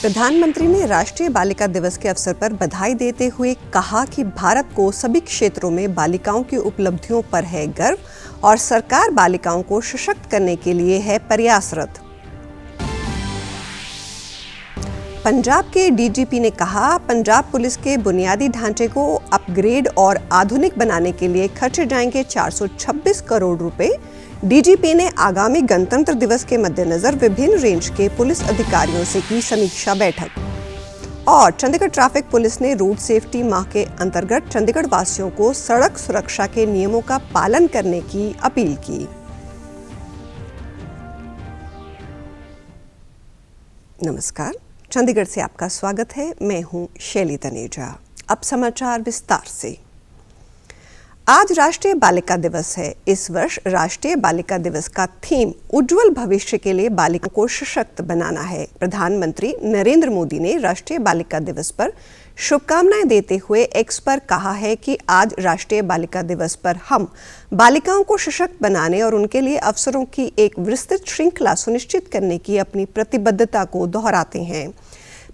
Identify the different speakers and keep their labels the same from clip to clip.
Speaker 1: प्रधानमंत्री ने राष्ट्रीय बालिका दिवस के अवसर पर बधाई देते हुए कहा कि भारत को सभी क्षेत्रों में बालिकाओं की उपलब्धियों पर है गर्व और सरकार बालिकाओं को सशक्त करने के लिए है प्रयासरत। पंजाब के डीजीपी ने कहा, पंजाब पुलिस के बुनियादी ढांचे को अपग्रेड और आधुनिक बनाने के लिए खर्चे जाएंगे 426 करोड़ रुपए। डीजीपी ने आगामी गणतंत्र दिवस के मद्देनजर विभिन्न रेंज के पुलिस अधिकारियों से की समीक्षा बैठक। और चंडीगढ़ ट्रैफिक पुलिस ने रोड सेफ्टी माह के अंतर्गत चंडीगढ़ वासियों को सड़क सुरक्षा के नियमों का पालन करने की अपील की। नमस्कार, चंडीगढ़ से आपका स्वागत है। मैं हूं शैली तनेजा। अब समाचार विस्तार से। आज राष्ट्रीय बालिका दिवस है। इस वर्ष राष्ट्रीय बालिका दिवस का थीम उज्जवल भविष्य के लिए बालिकाओं को सशक्त बनाना है। प्रधानमंत्री नरेंद्र मोदी ने राष्ट्रीय बालिका दिवस पर शुभकामनाएं देते हुए एक्स पर कहा है कि आज राष्ट्रीय बालिका दिवस पर हम बालिकाओं को सशक्त बनाने और उनके लिए अवसरों की एक विस्तृत श्रृंखला सुनिश्चित करने की अपनी प्रतिबद्धता को दोहराते हैं।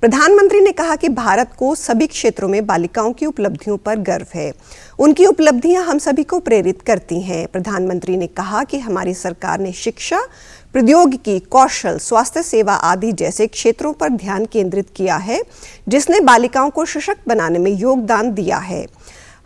Speaker 1: प्रधानमंत्री ने कहा कि भारत को सभी क्षेत्रों में बालिकाओं की उपलब्धियों पर गर्व है। उनकी उपलब्धियां हम सभी को प्रेरित करती हैं। प्रधानमंत्री ने कहा कि हमारी सरकार ने शिक्षा, प्रौद्योगिकी, कौशल, स्वास्थ्य सेवा आदि जैसे क्षेत्रों पर ध्यान केंद्रित किया है, जिसने बालिकाओं को सशक्त बनाने में योगदान दिया है।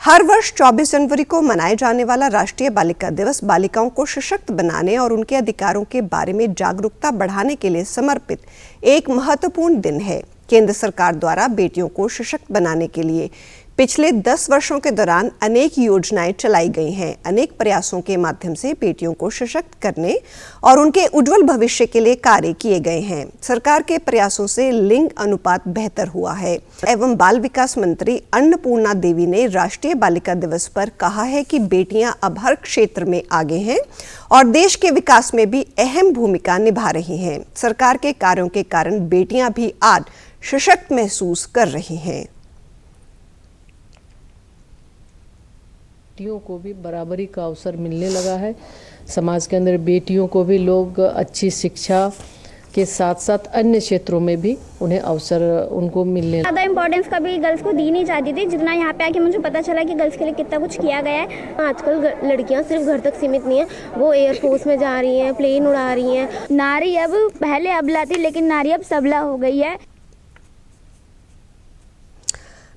Speaker 1: हर वर्ष 24 जनवरी को मनाए जाने वाला राष्ट्रीय बालिका दिवस बालिकाओं को सशक्त बनाने और उनके अधिकारों के बारे में जागरूकता बढ़ाने के लिए समर्पित एक महत्वपूर्ण दिन है। केंद्र सरकार द्वारा बेटियों को सशक्त बनाने के लिए पिछले 10 वर्षों के दौरान अनेक योजनाएं चलाई गई हैं। अनेक प्रयासों के माध्यम से बेटियों को सशक्त करने और उनके उज्जवल भविष्य के लिए कार्य किए गए हैं। सरकार के प्रयासों से लिंग अनुपात बेहतर हुआ है। एवं बाल विकास मंत्री अन्नपूर्णा देवी ने राष्ट्रीय बालिका दिवस पर कहा है कि बेटियां अब हर क्षेत्र में आगे हैं और देश के विकास में भी अहम भूमिका निभा रही हैं। सरकार के कार्यों के कारण बेटियां भी आज सशक्त महसूस कर रही हैं।
Speaker 2: बेटियों को भी बराबरी का अवसर मिलने लगा है। समाज के अंदर बेटियों को भी लोग अच्छी शिक्षा के साथ साथ अन्य क्षेत्रों में भी उन्हें अवसर उनको मिलने
Speaker 3: ज़्यादा इम्पोर्टेंस कभी गर्ल्स को दी नहीं जाती थी, जितना यहाँ पे आके मुझे पता चला कि गर्ल्स के लिए कितना कुछ किया गया है।
Speaker 4: आजकल लड़कियाँ सिर्फ घर तक सीमित नहीं है, वो एयरफोर्स में जा रही हैं, प्लेन उड़ा रही हैं।
Speaker 3: नारी अब पहले अबला थी, लेकिन नारी अब सबला हो गई है।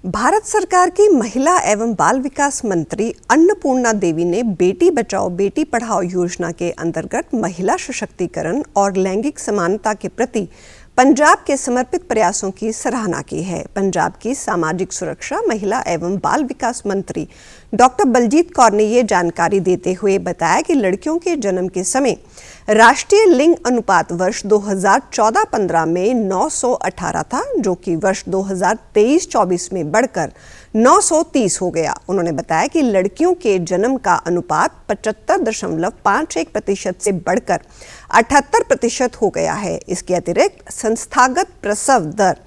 Speaker 1: भारत सरकार की महिला एवं बाल विकास मंत्री अन्नपूर्णा देवी ने बेटी बचाओ बेटी पढ़ाओ योजना के अंतर्गत महिला सशक्तिकरण और लैंगिक समानता के प्रति पंजाब के समर्पित प्रयासों की सराहना की है। पंजाब की सामाजिक सुरक्षा, महिला एवं बाल विकास मंत्री डॉक्टर बलजीत कौर ने ये जानकारी देते हुए बताया कि लड़कियों के जन्म के समय राष्ट्रीय लिंग अनुपात वर्ष 2014-15 में 918 था, जो कि वर्ष 2023-24 में बढ़कर 930 हो गया। उन्होंने बताया कि लड़कियों के जन्म का अनुपात 75.51% से बढ़कर 78% हो गया है। इसके अतिरिक्त संस्थागत प्रसव दर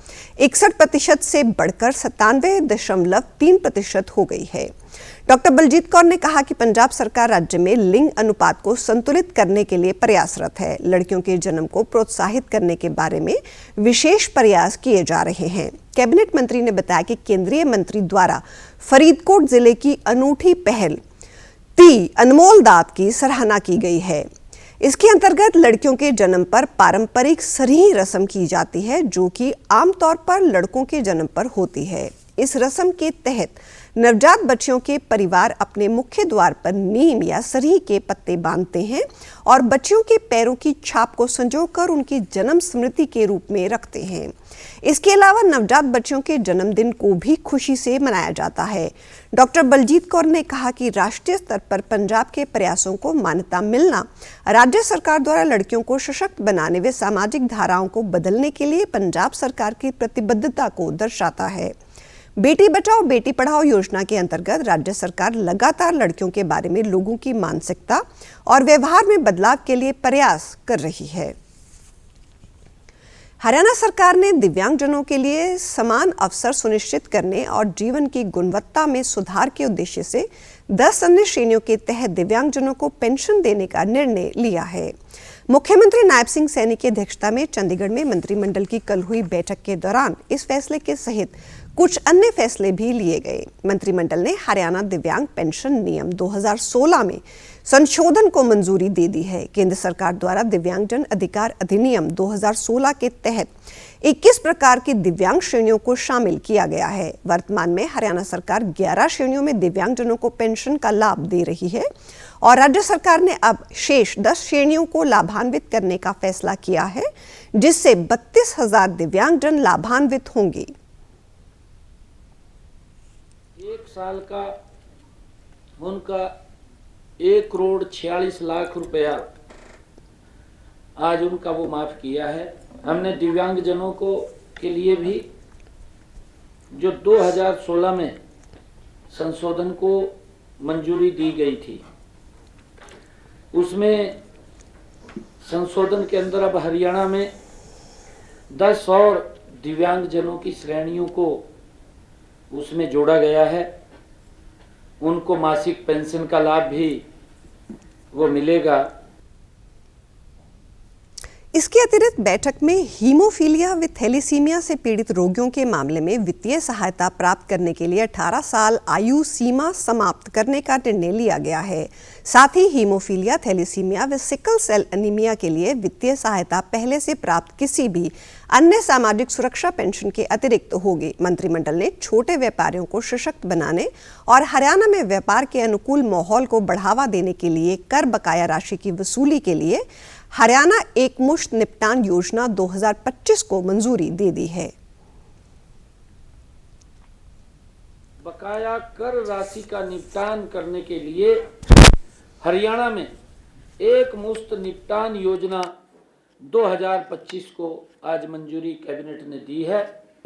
Speaker 1: 61% से बढ़कर 97.3% हो गई है। डॉक्टर बलजीत कौर ने कहा कि पंजाब सरकार राज्य में लिंग अनुपात को संतुलित करने के लिए प्रयासरत है। लड़कियों के जन्म को प्रोत्साहित करने के बारे में विशेष प्रयास किए जा रहे हैं। कैबिनेट मंत्री ने बताया कि केंद्रीय मंत्री द्वारा फरीदकोट जिले की अनूठी पहल ती अनमोल दात की सराहना की गई है। इसके अंतर्गत लड़कियों के जन्म पर पारंपरिक सरही रस्म की जाती है, जो कि आमतौर पर लड़कों के जन्म पर होती है। इस रस्म के तहत नवजात बच्चियों के परिवार अपने मुख्य द्वार पर नीम या सरही के पत्ते बांधते हैं और बच्चियों के पैरों की छाप को संजोकर उनकी जन्म स्मृति के रूप में रखते हैं। इसके अलावा नवजात बच्चियों के जन्मदिन को भी खुशी से मनाया जाता है। डॉक्टर बलजीत कौर ने कहा कि राष्ट्रीय स्तर पर पंजाब के प्रयासों को मान्यता मिलना राज्य सरकार द्वारा लड़कियों को सशक्त बनाने व सामाजिक धाराओं को बदलने के लिए पंजाब सरकार की प्रतिबद्धता को दर्शाता है। बेटी बचाओ बेटी पढ़ाओ योजना के अंतर्गत राज्य सरकार लगातार लड़कियों के बारे में लोगों की मानसिकता और व्यवहार में बदलाव के लिए प्रयास कर रही है। हरियाणा सरकार ने दिव्यांगजनों के लिए समान अवसर सुनिश्चित करने और जीवन की गुणवत्ता में सुधार के उद्देश्य से 10 अन्य श्रेणियों के तहत दिव्यांगजनों को पेंशन देने का निर्णय लिया है। मुख्यमंत्री नायब सिंह सैनी की अध्यक्षता में चंडीगढ़ में मंत्रिमंडल की कल हुई बैठक के दौरान इस फैसले के सहित कुछ अन्य फैसले भी लिए गए। मंत्रिमंडल ने हरियाणा दिव्यांग पेंशन नियम 2016 में संशोधन को मंजूरी दे दी है। केंद्र सरकार द्वारा दिव्यांगजन अधिकार अधिनियम 2016 के तहत 21 प्रकार की दिव्यांग श्रेणियों को शामिल किया गया है। वर्तमान में हरियाणा सरकार 11 श्रेणियों में दिव्यांगजनों को पेंशन का लाभ दे रही है और राज्य सरकार ने अब शेष 10 श्रेणियों को लाभान्वित करने का फैसला किया है, जिससे 32,000 दिव्यांगजन लाभान्वित होंगे।
Speaker 5: 1 साल का उनका 1,46,00,000 रुपया आज उनका वो माफ किया है। हमने दिव्यांगजनों को के लिए भी जो 2016 में संशोधन को मंजूरी दी गई थी, उसमें संशोधन के अंदर अब हरियाणा में 10 और दिव्यांगजनों की श्रेणियों को उसमें जोड़ा गया है। उनको मासिक पेंशन का लाभ भी वो मिलेगा।
Speaker 1: इसके अतिरिक्त बैठक में हीमोफीलिया व थैलीसीमिया से पीड़ित रोगियों के मामले में वित्तीय सहायता प्राप्त करने के लिए 18 साल आयु सीमा समाप्त करने का निर्णय लिया गया है। साथ ही हीमोफीलिया, थैलीसीमिया व सिकल सेल एनीमिया के लिए वित्तीय सहायता पहले से प्राप्त किसी भी अन्य सामाजिक सुरक्षा पेंशन के अतिरिक्त होगी। मंत्रिमंडल ने छोटे व्यापारियों को सशक्त बनाने और हरियाणा में व्यापार के अनुकूल माहौल को बढ़ावा देने के लिए कर बकाया राशि की वसूली के लिए हरियाणा एकमुश्त निपटान योजना 2025 को मंजूरी दे दी है।
Speaker 5: बकाया कर राशि का निपटान करने के लिए हरियाणा में एकमुश्त निपटान योजना 2025 को आज मंजूरी कैबिनेट ने दी है।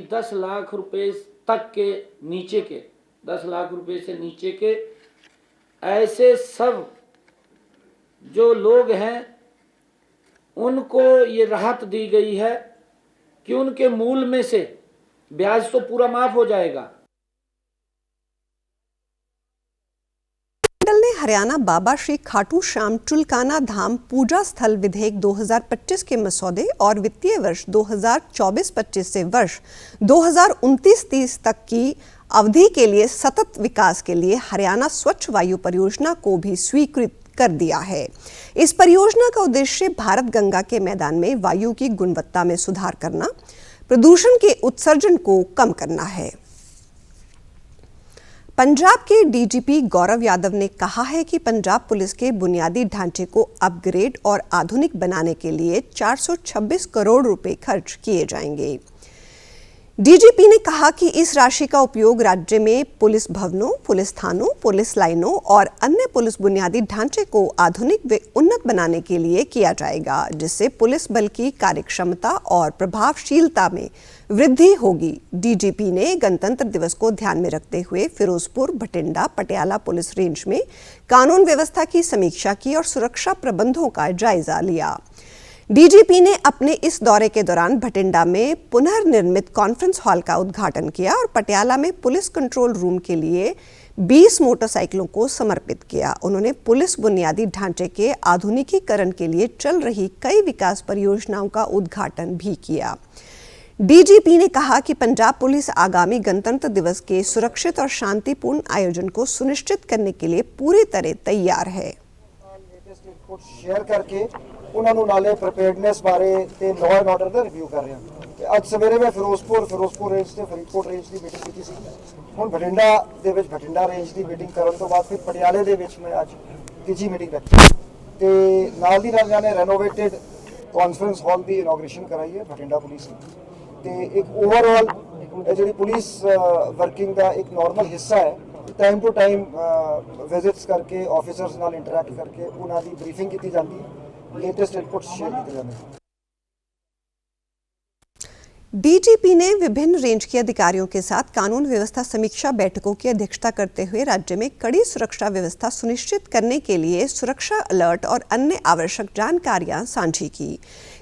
Speaker 5: 10 लाख रुपए तक के नीचे के 10 लाख रुपए से नीचे के ऐसे सब जो लोग हैं उनको ये राहत दी गई है कि उनके मूल में से ब्याज तो पूरा माफ हो जाएगा।
Speaker 1: मंत्रिमंडल ने हरियाणा बाबा श्री खाटू श्याम चुलकाना धाम पूजा स्थल विधेयक 2025 के मसौदे और वित्तीय वर्ष 2024-25 से वर्ष 2029-30 तक की अवधि के लिए सतत विकास के लिए हरियाणा स्वच्छ वायु परियोजना को भी स्वीकृत कर दिया है। इस परियोजना का उद्देश्य भारत गंगा के मैदान में वायु की गुणवत्ता में सुधार करना, प्रदूषण के उत्सर्जन को कम करना है। पंजाब के डीजीपी गौरव यादव ने कहा है कि पंजाब पुलिस के बुनियादी ढांचे को अपग्रेड और आधुनिक बनाने के लिए 426 करोड़ रुपए खर्च किए जाएंगे। डीजीपी ने कहा कि इस राशि का उपयोग राज्य में पुलिस भवनों, पुलिस थानों, पुलिस लाइनों और अन्य पुलिस बुनियादी ढांचे को आधुनिक व उन्नत बनाने के लिए किया जाएगा, जिससे पुलिस बल की कार्यक्षमता और प्रभावशीलता में वृद्धि होगी। डीजीपी ने गणतंत्र दिवस को ध्यान में रखते हुए फिरोजपुर, भटिंडा, पटियाला पुलिस रेंज में कानून व्यवस्था की समीक्षा की और सुरक्षा प्रबंधों का जायजा लिया। डीजीपी ने अपने इस दौरे के दौरान भटिंडा में पुनर्निर्मित कॉन्फ्रेंस हॉल का उद्घाटन किया और पटियाला में पुलिस कंट्रोल रूम के लिए 20 मोटरसाइकिलों को समर्पित किया। उन्होंने पुलिस बुनियादी ढांचे के आधुनिकीकरण के लिए चल रही कई विकास परियोजनाओं का उद्घाटन भी किया। डीजीपी ने कहा कि पंजाब पुलिस आगामी गणतंत्र दिवस के सुरक्षित और शांतिपूर्ण आयोजन को सुनिश्चित करने के लिए पूरी तरह तैयार है।
Speaker 6: शेयर करके उन्होंने नाले प्रिपेयर्डनेस बारे ते लॉ एंड ऑर्डर का रिव्यू कर रहे हैं। आज सवेरे मैं फिरोजपुर रेंज से फरीदकोट रेंज की मीटिंग की थी। ਹੁਣ ਭਟਿੰਡਾ ਦੇ ਵਿੱਚ ਭਟਿੰਡਾ ਰੇਂਜ ਦੀ ਮੀਟਿੰਗ ਕਰਨ ਤੋਂ ਬਾਅਦ ਫਿਰ ਪਟਿਆਲੇ ਦੇ ਵਿੱਚ ਮੈਂ ਅੱਜ ਤੀਜੀ ਮੀਟਿੰਗ ਰੱਖੀ ਤੇ ਨਾਲ ਦੀ ਨਾਲ ਜਾਨੇ ਰੈਨੋਵੇਟਡ ਕਾਨਫਰੰਸ ਹਾਲ ਦੀ ਇਨੋਗ੍ਰੇਸ਼ਨ ਕਰਾਈ ਹੈ ਭਟਿੰਡਾ ਪੁਲਿਸ ਨੇ ਤੇ ਇੱਕ ਓਵਰਆਲ ਜਿਹੜੀ ਪੁਲਿਸ ਵਰਕਿੰਗ ਦਾ ਇੱਕ ਨਾਰਮਲ ਹਿੱਸਾ ਹੈ। टाइम टू टाइम विजिट्स करके ऑफिसर्स नाल इंटरैक्ट करके उन्हां दी ब्रीफिंग की जाती है, लेटेस्ट इनपुट्स शेयर किए जाते हैं।
Speaker 1: डीजीपी ने विभिन्न रेंज के अधिकारियों के साथ कानून व्यवस्था समीक्षा बैठकों की अध्यक्षता करते हुए राज्य में कड़ी सुरक्षा व्यवस्था सुनिश्चित करने के लिए सुरक्षा अलर्ट और अन्य आवश्यक जानकारियां साझी की।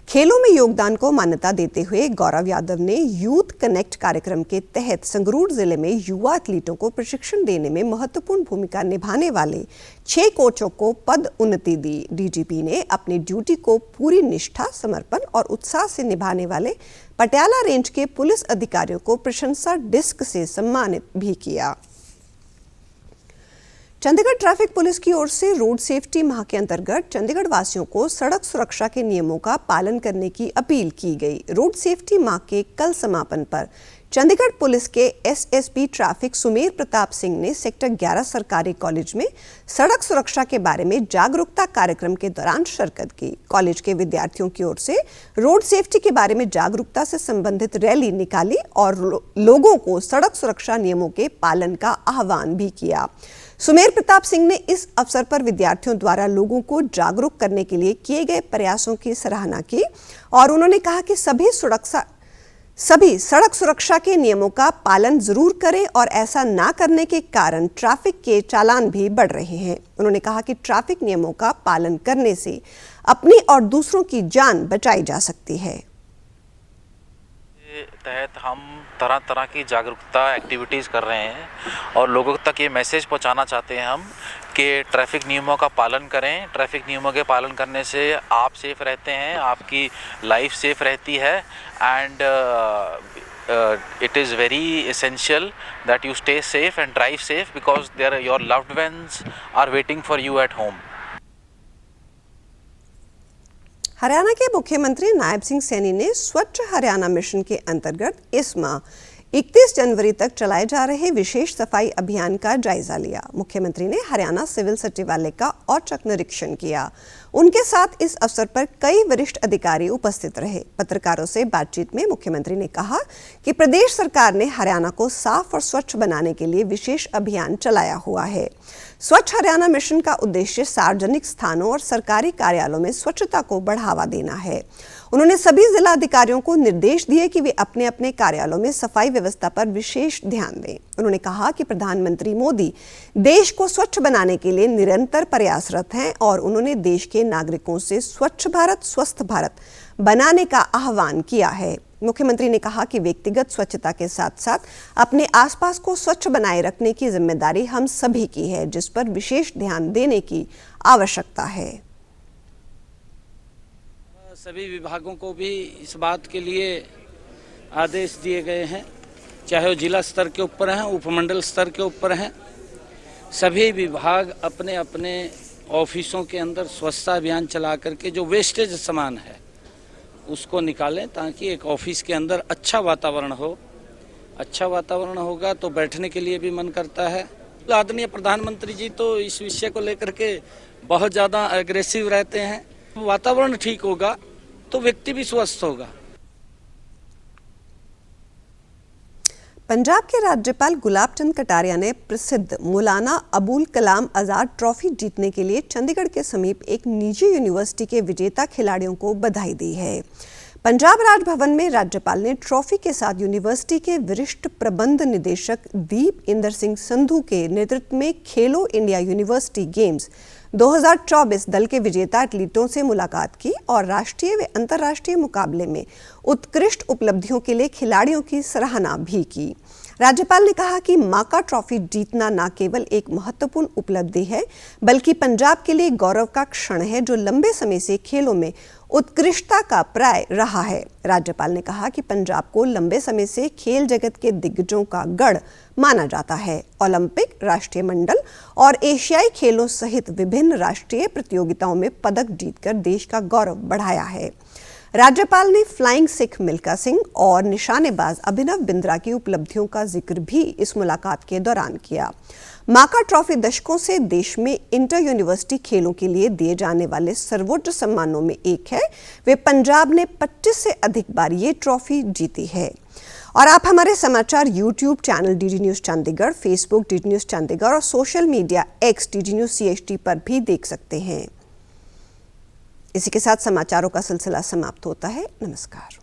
Speaker 1: खेलों में योगदान को मान्यता देते हुए गौरव यादव ने यूथ कनेक्ट कार्यक्रम के तहत संगरूर जिले में युवा एथलीटों को प्रशिक्षण देने में महत्वपूर्ण भूमिका निभाने वाले 6 कोचों को पद उन्नति दी। डीजीपी ने अपनी ड्यूटी को पूरी निष्ठा, समर्पण और उत्साह से निभाने वाले पटियाला रेंज के पुलिस अधिकारियों को प्रशंसा डिस्क से सम्मानित भी किया। चंडीगढ़ ट्रैफिक पुलिस की ओर से रोड सेफ्टी माह के अंतर्गत चंडीगढ़ वासियों को सड़क सुरक्षा के नियमों का पालन करने की अपील की गई। रोड सेफ्टी माह के कल समापन पर चंडीगढ़ पुलिस के एसएसपी ट्रैफिक सुमेर प्रताप सिंह ने सेक्टर 11 सरकारी कॉलेज में सड़क सुरक्षा के बारे में जागरूकता कार्यक्रम के दौरान शिरकत की। कॉलेज के विद्यार्थियों की ओर से रोड सेफ्टी के बारे में जागरूकता से संबंधित रैली निकाली और लोगों को सड़क सुरक्षा नियमों के पालन का आह्वान भी किया। सुमेर प्रताप सिंह ने इस अवसर पर विद्यार्थियों द्वारा लोगों को जागरूक करने के लिए किए गए प्रयासों की सराहना की और उन्होंने कहा कि सभी सड़क सुरक्षा के नियमों का पालन जरूर करें और ऐसा ना करने के कारण ट्रैफिक के चालान भी बढ़ रहे हैं। उन्होंने कहा कि ट्रैफिक नियमों का पालन करने से अपनी और दूसरों की जान बचाई जा सकती है।
Speaker 7: तहत हम तरह तरह की जागरूकता एक्टिविटीज़ कर रहे हैं और लोगों तक ये मैसेज पहुंचाना चाहते हैं हम कि ट्रैफिक नियमों का पालन करें। ट्रैफिक नियमों के पालन करने से आप सेफ रहते हैं, आपकी लाइफ सेफ रहती है and it is very essential that you stay safe and drive safe because your loved ones are waiting for you at home.
Speaker 1: Haryana के मुख्यमंत्री नायब सिंह सैनी ने स्वच्छ हरियाणा मिशन के अंतर्गत इस माह 31 जनवरी तक चलाए जा रहे विशेष सफाई अभियान का जायजा लिया। मुख्यमंत्री ने हरियाणा सिविल सचिवालय का औचक निरीक्षण किया। उनके साथ इस अवसर पर कई वरिष्ठ अधिकारी उपस्थित रहे। पत्रकारों से बातचीत में मुख्यमंत्री ने कहा कि प्रदेश सरकार ने हरियाणा को साफ और स्वच्छ बनाने के लिए विशेष अभियान चलाया हुआ है। स्वच्छ हरियाणा मिशन का उद्देश्य सार्वजनिक स्थानों और सरकारी कार्यालयों में स्वच्छता को बढ़ावा देना है। उन्होंने सभी जिला अधिकारियों को निर्देश दिए कि वे अपने अपने कार्यालयों में सफाई व्यवस्था पर विशेष ध्यान दें। उन्होंने कहा कि प्रधानमंत्री मोदी देश को स्वच्छ बनाने के लिए निरंतर प्रयासरत हैं और उन्होंने देश के नागरिकों से स्वच्छ भारत, स्वस्थ भारत बनाने का आह्वान किया है। मुख्यमंत्री ने कहा कि व्यक्तिगत स्वच्छता के साथ साथ अपने आसपास को स्वच्छ बनाए रखने की जिम्मेदारी हम सभी की है, जिस पर विशेष ध्यान देने की आवश्यकता है।
Speaker 5: सभी विभागों को भी इस बात के लिए आदेश दिए गए हैं, चाहे वो जिला स्तर के ऊपर हैं, उपमंडल स्तर के ऊपर हैं। सभी विभाग अपने अपने ऑफिसों के अंदर स्वच्छता अभियान चला करके जो वेस्टेज सामान है उसको निकालें ताकि एक ऑफिस के अंदर अच्छा वातावरण हो। अच्छा वातावरण होगा तो बैठने के लिए भी मन करता है। आदरणीय प्रधानमंत्री जी तो इस विषय को लेकर के बहुत ज़्यादा एग्रेसिव रहते हैं। वातावरण ठीक होगा तो व्यक्ति भी स्वस्थ होगा।
Speaker 1: पंजाब के राज्यपाल गुलाब चंद कटारिया ने प्रसिद्ध मौलाना अबुल कलाम आजाद ट्रॉफी जीतने के लिए चंडीगढ़ के समीप एक निजी यूनिवर्सिटी के विजेता खिलाड़ियों को बधाई दी है। पंजाब राजभवन में राज्यपाल ने ट्रॉफी के साथ यूनिवर्सिटी के वरिष्ठ प्रबंध निदेशक दीप इंदर सिंह संधू के नेतृत्व में खेलो इंडिया यूनिवर्सिटी गेम्स 2024 दल के विजेता एथलीटों से मुलाकात की और राष्ट्रीय व अंतर्राष्ट्रीय मुकाबले में उत्कृष्ट उपलब्धियों के लिए खिलाड़ियों की सराहना भी की। राज्यपाल ने कहा कि माका ट्रॉफी जीतना न केवल एक महत्वपूर्ण उपलब्धि है बल्कि पंजाब के लिए गौरव का क्षण है जो लंबे समय से खेलों में उत्कृष्टता का पर्याय रहा है। राज्यपाल ने कहा कि पंजाब को लंबे समय से खेल जगत के दिग्गजों का गढ़ माना जाता है। ओलंपिक, राष्ट्रीय मंडल और एशियाई खेलों सहित विभिन्न राष्ट्रीय प्रतियोगिताओं में पदक जीतकर देश का गौरव बढ़ाया है। राज्यपाल ने फ्लाइंग सिख मिल्खा सिंह और निशानेबाज अभिनव बिंद्रा की उपलब्धियों का जिक्र भी इस मुलाकात के दौरान किया। माका ट्रॉफी दशकों से देश में इंटर यूनिवर्सिटी खेलों के लिए दिए जाने वाले सर्वोच्च सम्मानों में एक है। वे पंजाब ने 25 से अधिक बार ये ट्रॉफी जीती है। और आप हमारे समाचार YouTube channel DD news Chandigarh, Facebook DD news Chandigarh और social media X DD news CHT पर भी देख सकते हैं। इसी के साथ समाचारों का सिलसिला समाप्त होता है। नमस्कार।